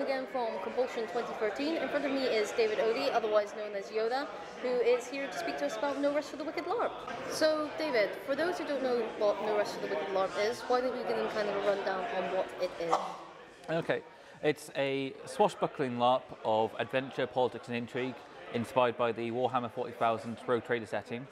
again from Compulsion 2013. In front of me is David Odie, otherwise known as Yoda, who is here to speak to us about No Rest for the Wicked LARP. So, David, for those who don't know what No Rest for the Wicked LARP is, why don't you give them kind of a rundown on what it is? Okay, it's a swashbuckling LARP of adventure, politics and intrigue, inspired by the Warhammer 40,000 Rogue Trader setting.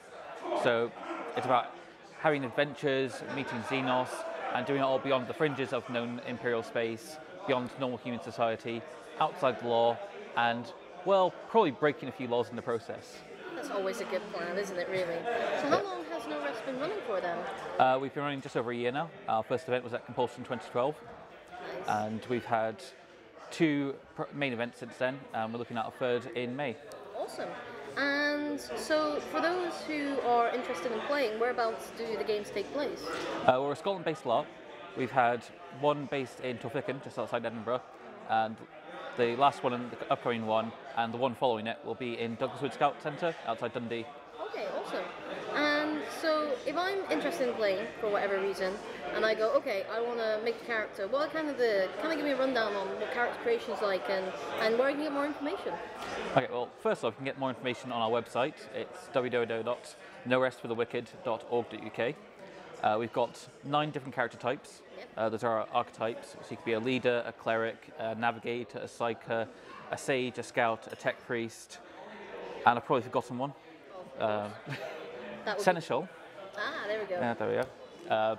So it's about having adventures, meeting Xenos, and doing it all beyond the fringes of known Imperial space, beyond normal human society, outside the law, and, well, probably breaking a few laws in the process. That's always a good plan, isn't it, really? So how long has No Rest been running for then? We've been running just over a year now. Our first event was at Compulsion 2012. Nice. And we've had 2 main events since then, and we're looking at a 3rd in May. Awesome. And so, for those who are interested in playing, whereabouts do the games take place? We're a Scotland-based LARP. We've had one based in Torficon, just outside Edinburgh, and the last one and the upcoming one, and the one following it, will be in Douglaswood Scout Centre, outside Dundee. Okay, awesome. And so, if I'm interested in playing, for whatever reason, and I go, okay, I want to make a character, what kind of give me a rundown on what character creation is like and where I can get more information? Okay, well, first off, you can get more information on our website. It's www.norestforthewicked.org.uk. We've got 9 different character types. Yep. Those are our archetypes. So you could be a leader, a cleric, a navigator, a psyker, a sage, a scout, a tech priest, and I've probably forgotten one. Seneschal. Ah, there we go. Yeah, there we go.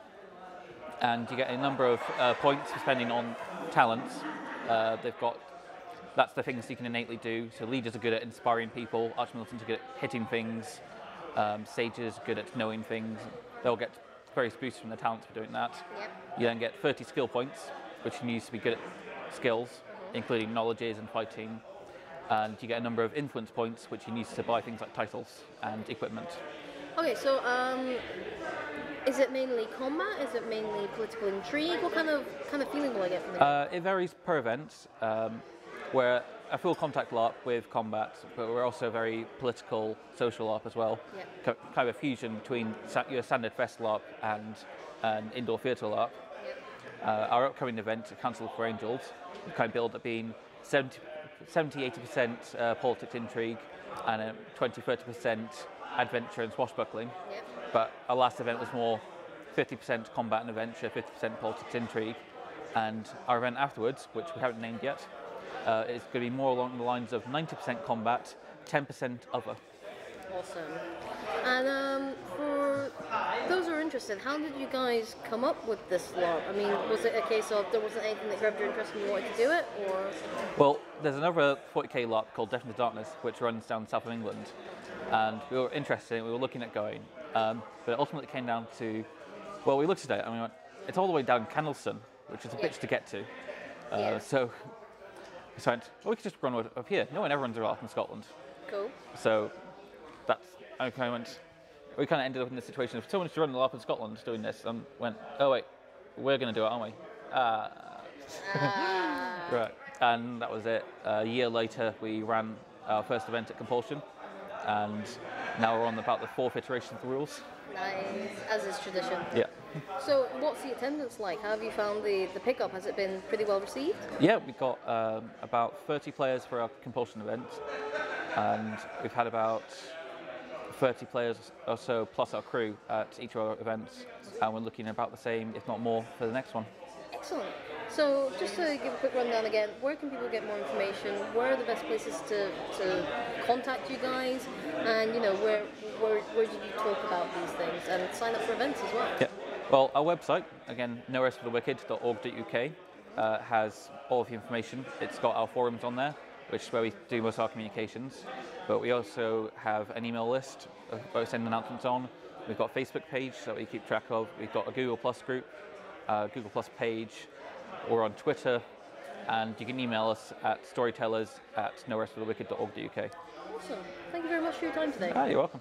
And you get a number of points for spending on talents. That's the things you can innately do. So leaders are good at inspiring people, archmilitants are good at hitting things, sages are good at knowing things. They'll get various boosts from their talents for doing that. Yep. You then get 30 skill points, which you can use to be good at skills, including knowledges and fighting. And you get a number of influence points, which you can use to buy things like titles and equipment. Okay, so is it mainly combat? Is it mainly political intrigue? What kind of feeling will I get from it? It varies per event. We're a full contact LARP with combat, but we're also a very political, social LARP as well. Yep. Kind of a fusion between your standard fest LARP and an indoor theatre LARP. Yep. Our upcoming event, Council for Angels, we kind of build up being 70-80% politics intrigue and 20-30% adventure and swashbuckling. Yep. But our last event was more 50% combat and adventure, 50% politics intrigue. And our event afterwards, which we haven't named yet, is going to be more along the lines of 90% combat, 10% other. Awesome. And for those who are interested, how did you guys come up with this LARP? I mean, was it a case of there wasn't anything that grabbed your interest and you wanted to do it, or? Well, there's another 40k LARP called Death into Darkness, which runs down south of England, and we were interested in it, we were looking at going, but it ultimately came down to, well, we looked at it and we went, it's all the way down Candleston, which is a bitch to get to. So we went, well, we could just run up here. No one ever runs a LARP in Scotland. Cool. So we kind of ended up in this situation. If someone was to run a LARP in Scotland doing this, and went, oh wait, we're going to do it, aren't we? Right, and that was it. A year later, we ran our first event at Compulsion, and now we're on about the 4th iteration of the rules. Nice, as is tradition. Yeah. So what's the attendance like? How have you found the pickup? Has it been pretty well received? Yeah, we've got about 30 players for our Compulsion event, and we've had about 30 players or so plus our crew at each of our events, and we're looking about the same, if not more, for the next one. Excellent. So just to give a quick rundown again, where can people get more information? Where are the best places to contact you guys? And where do you talk about these things and sign up for events as well? Yeah. Well, our website, again, norestforthewicked.org.uk, has all of the information. It's got our forums on there, which is where we do most of our communications. But we also have an email list where we send announcements on. We've got a Facebook page that we keep track of. We've got a Google Plus group, Google Plus page. We're on Twitter, and you can email us at storytellers@norestforthewicked.org.uk. Awesome. Thank you very much for your time today. You're welcome.